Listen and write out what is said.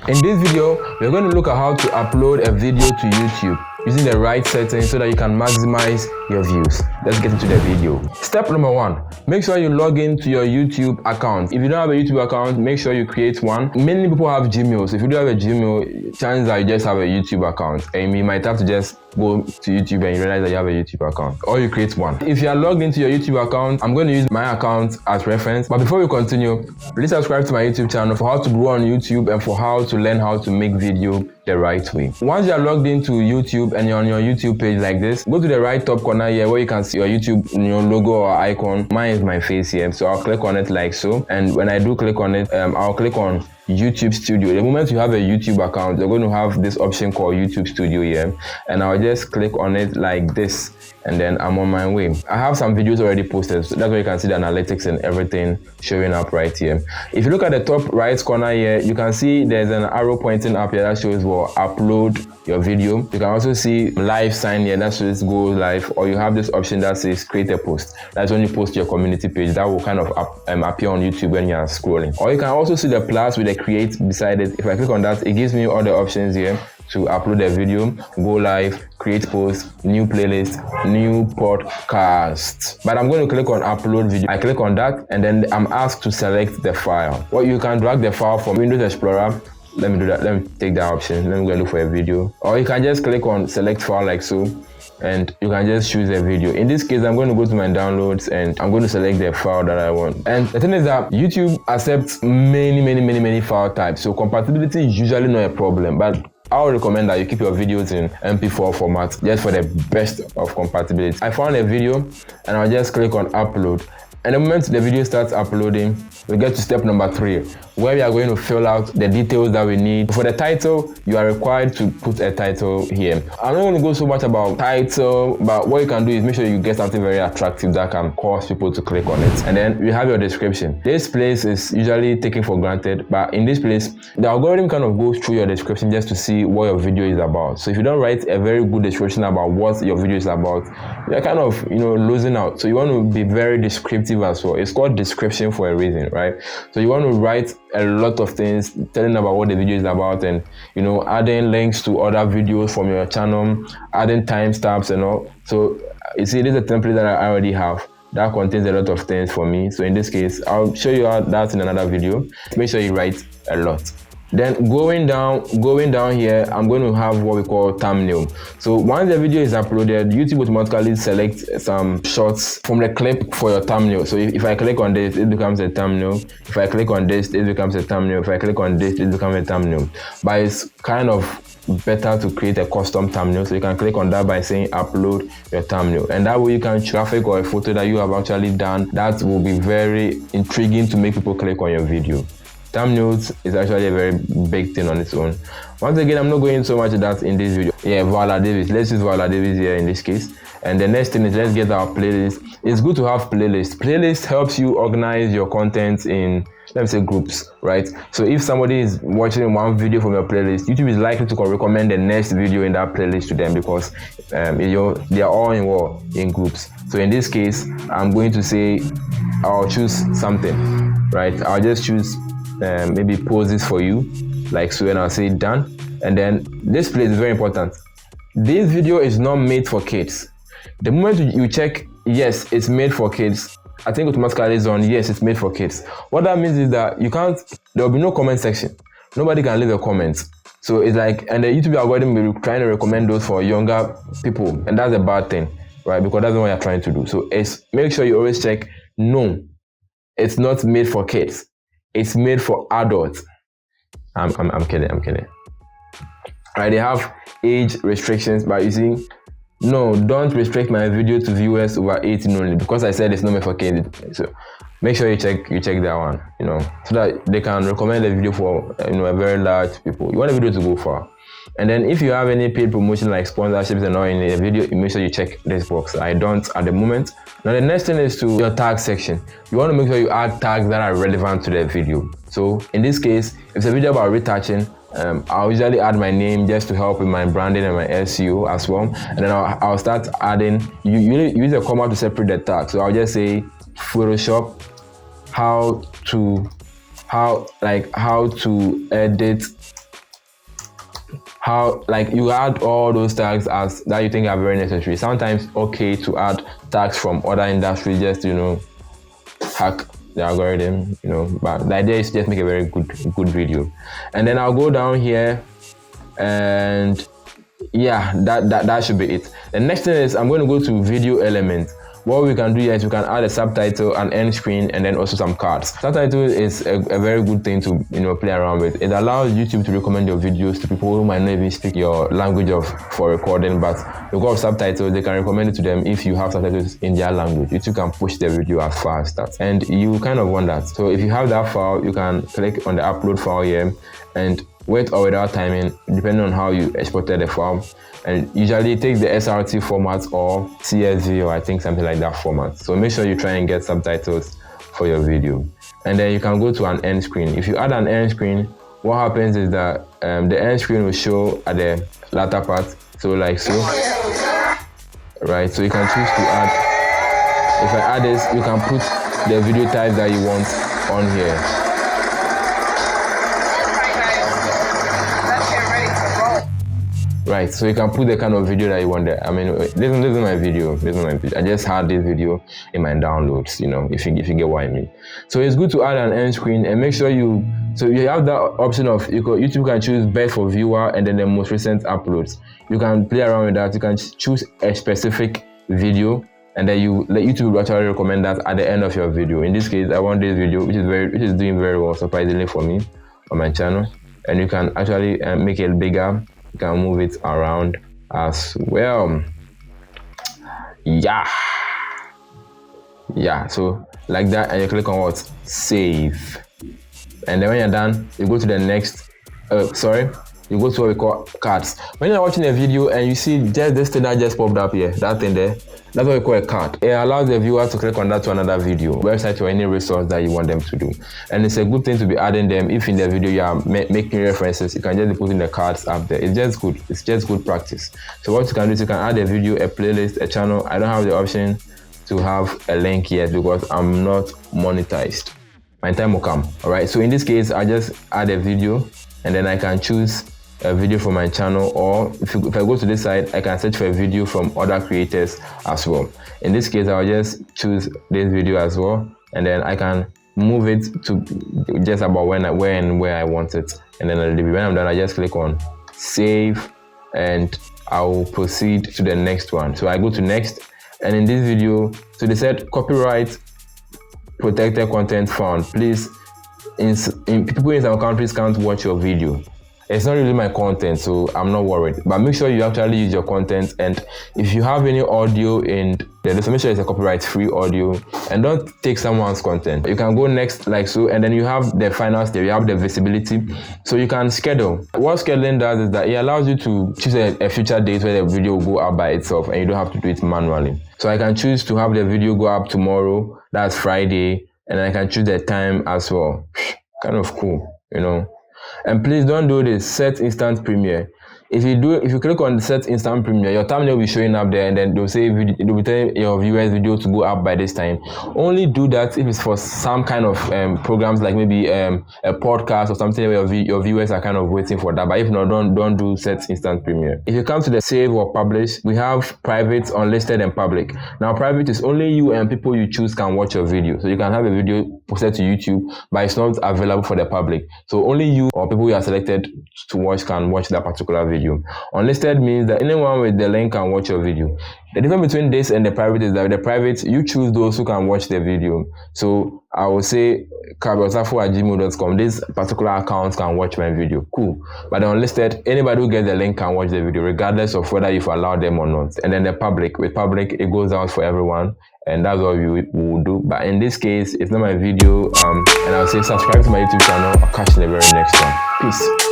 In this video, we're going to look at how to upload a video to YouTube using the right settings so that you can maximize your views. Let's get into the video. Step number 1, make sure you log into your YouTube account. If you don't have a YouTube account, make sure you create one. Many people have Gmail, so if you do have a Gmail, chances are you just have a YouTube account, and you might have to just go to YouTube and you realize that you have a YouTube account, or you create one. If you are logged into your YouTube account, I'm going to use my account as reference. But before we continue, please subscribe to my YouTube channel for how to grow on YouTube and for how to learn how to make video the right way. Once you are logged into YouTube and you're on your YouTube page like this, go to the right top corner here where you can see your YouTube logo or icon. Mine is my face here, so I'll click on it like so. And when I do click on it, I'll click on YouTube Studio. The moment you have a YouTube account, you're going to have this option called YouTube Studio here, and I'll just click on it like this, and then I'm on my way. I have some videos already posted, so that's where you can see the analytics and everything showing up right here. If you look at the top right corner here, you can see there's an arrow pointing up here that shows upload your video. You can also see live sign here that says go live, or you have this option that says create a post. That's when you post to your community page. That will kind of appear on YouTube when you are scrolling. Or you can also see the plus with the create beside it. If I click on that, it gives me all the options here to upload a video, go live, create post, new playlist, new podcast. But I'm going to click on upload video. I click on that, and then I'm asked to select the file. Well, you can drag the file from Windows Explorer. Let me do that. Let me take that option. Let me go look for a video. Or you can just click on select file like so, and you can just choose a video. In this case, I'm going to go to my downloads and I'm going to select the file that I want. And the thing is that YouTube accepts many file types, so compatibility is usually not a problem, but I would recommend that you keep your videos in MP4 format just for the best of compatibility. I found a video and I'll just click on upload. And the moment the video starts uploading, we get to step number 3, where we are going to fill out the details that we need. For the title, you are required to put a title here. I'm not going to go so much about title, but what you can do is make sure you get something very attractive that can cause people to click on it. And then you have your description. This place is usually taken for granted, but in this place, the algorithm kind of goes through your description just to see what your video is about. So if you don't write a very good description about what your video is about, you're kind of losing out. So you want to be very descriptive as well. It's called description for a reason, right? So you want to write a lot of things telling about what the video is about, and adding links to other videos from your channel, adding timestamps and all. So you see, this is a template that I already have that contains a lot of things for me. So in this case, I'll show you that in another video. Make sure you write a lot. Then going down here, I'm going to have what we call thumbnail. So once the video is uploaded, YouTube automatically selects some shots from the clip for your thumbnail. So if I click on this, it becomes a thumbnail. If I click on this, it becomes a thumbnail. If I click on this, it becomes a thumbnail. But it's kind of better to create a custom thumbnail, so you can click on that by saying upload your thumbnail, and that way you can graphic or a photo that you have actually done that will be very intriguing to make people click on your video. Thumbnails is actually a very big thing on its own. Once again, I'm not going so much of that in this video. Yeah, Viola Davis. Let's use Viola Davis here in this case. And the next thing is, let's get our playlist. It's good to have playlists. Playlist helps you organize your content in, let me say, groups, right? So if somebody is watching one video from your playlist, YouTube is likely to recommend the next video in that playlist to them because they are all in groups. So in this case, I'm going to say I'll choose something, right? I'll just choose maybe poses for you like so, and I'll say done. And then this place is very important. This video is not made for kids. The moment you check yes, it's made for kids, I think automatically is on yes, it's made for kids. What that means is that there will be no comment section. Nobody can leave a comment. So it's like, and the YouTube algorithm will be trying to recommend those for younger people, and that's a bad thing, right? Because that's not what you're trying to do. So make sure you always check no, it's not made for kids. It's made for adults. I'm kidding. Right, they have age restrictions, but you see, no, don't restrict my video to viewers over 18 only, because I said it's not made for kids. So make sure you check that one, so that they can recommend the video for a very large people. You want the video to go far. And then if you have any paid promotion like sponsorships and all in a video, make sure you check this box. I don't at the moment. Now the next thing is to your tag section. You want to make sure you add tags that are relevant to the video. So in this case, if it's a video about retouching, I'll usually add my name just to help with my branding and my SEO as well. And then I'll start adding, you use a comma to separate the tag. So I'll just say Photoshop, how to edit how, like, you add all those tags as that you think are very necessary. Sometimes okay to add tags from other industries just to, you know, hack the algorithm, you know, but the idea is just make a very good video. And then I'll go down here, and yeah, that should be it. The next thing is I'm going to go to video elements. What we can do here is we can add a subtitle, an end screen, and then also some cards. Subtitle is a very good thing to, you know, play around with. It allows YouTube to recommend your videos to people who might not even speak your language for recording, but because of subtitles, they can recommend it to them if you have subtitles in their language. YouTube can push the video as far as that, and you kind of want that. So if you have that file, you can click on the upload file here and with or without timing, depending on how you exported the file. And usually it takes the SRT format or CSV, or I think something like that format. So make sure you try and get subtitles for your video. And then you can go to an end screen. If you add an end screen, what happens is that the end screen will show at the latter part. So like so, right? So you can choose to add. If I add this, you can put the video type that you want on here. Right, so you can put the kind of video that you want there. I mean, this is my video. I just had this video in my downloads, you know, if you get what I mean. So it's good to add an end screen and make sure you have that option of YouTube can choose best for viewer and then the most recent uploads. You can play around with that. You can choose a specific video, and then YouTube will actually recommend that at the end of your video. In this case, I want this video, which is doing very well, surprisingly for me on my channel. And you can actually make it bigger. You can move it around as well. Yeah, so like that, and you click on what? Save. And then when you're done, you go to the next you go to what we call cards. When you're watching a video and you see just this thing that just popped up here, that thing there, that's what we call a card. It allows the viewer to click on that to another video, website, or any resource that you want them to do. And it's a good thing to be adding them. If in the video you are making references, you can just be putting the cards up there. It's just good. It's just good practice. So what you can do is you can add a video, a playlist, a channel. I don't have the option to have a link yet because I'm not monetized. My time will come. All right. So in this case, I just add a video, and then I can choose a video from my channel, or if I go to this side, I can search for a video from other creators as well. In this case, I'll just choose this video as well, and then I can move it to just about where I want it, and then when I'm done, I just click on save, and I'll proceed to the next one. So I go to next, and in this video, so they said copyright protected content found. Please, people in some countries can't watch your video. It's not really my content, so I'm not worried. But make sure you actually use your content, and if you have any audio in there, just make sure it's a copyright-free audio, and don't take someone's content. You can go next like so, and then you have the final step. You have the visibility, so you can schedule. What scheduling does is that it allows you to choose a future date where the video will go up by itself, and you don't have to do it manually. So I can choose to have the video go up tomorrow, that's Friday, and I can choose the time as well. Kind of cool, you know. And please don't do this set instant premiere. If you click on the set instant premiere, your thumbnail will be showing up there, and then they'll say they'll be telling your viewers video to go up by this time. Only do that if it's for some kind of programs, like maybe a podcast or something where your viewers are kind of waiting for that. But if not, don't do set instant premiere. If you come to the save or publish, we have private, unlisted, and public. Now private is only you and people you choose can watch your video. So you can have a video posted to YouTube, but it's not available for the public. So only you or people you are selected to watch can watch that particular video. Unlisted means that anyone with the link can watch your video. The difference between this and the private is that the private, you choose those who can watch the video. So I will say carbell@gmail.com, this particular account can watch my video. Cool. But the unlisted, anybody who gets the link can watch the video, regardless of whether you've allowed them or not. And then the public, with public, it goes out for everyone. And that's what we will do. But in this case, it's not my video. And I'll say subscribe to my YouTube channel. I'll catch you in the very next one. Peace.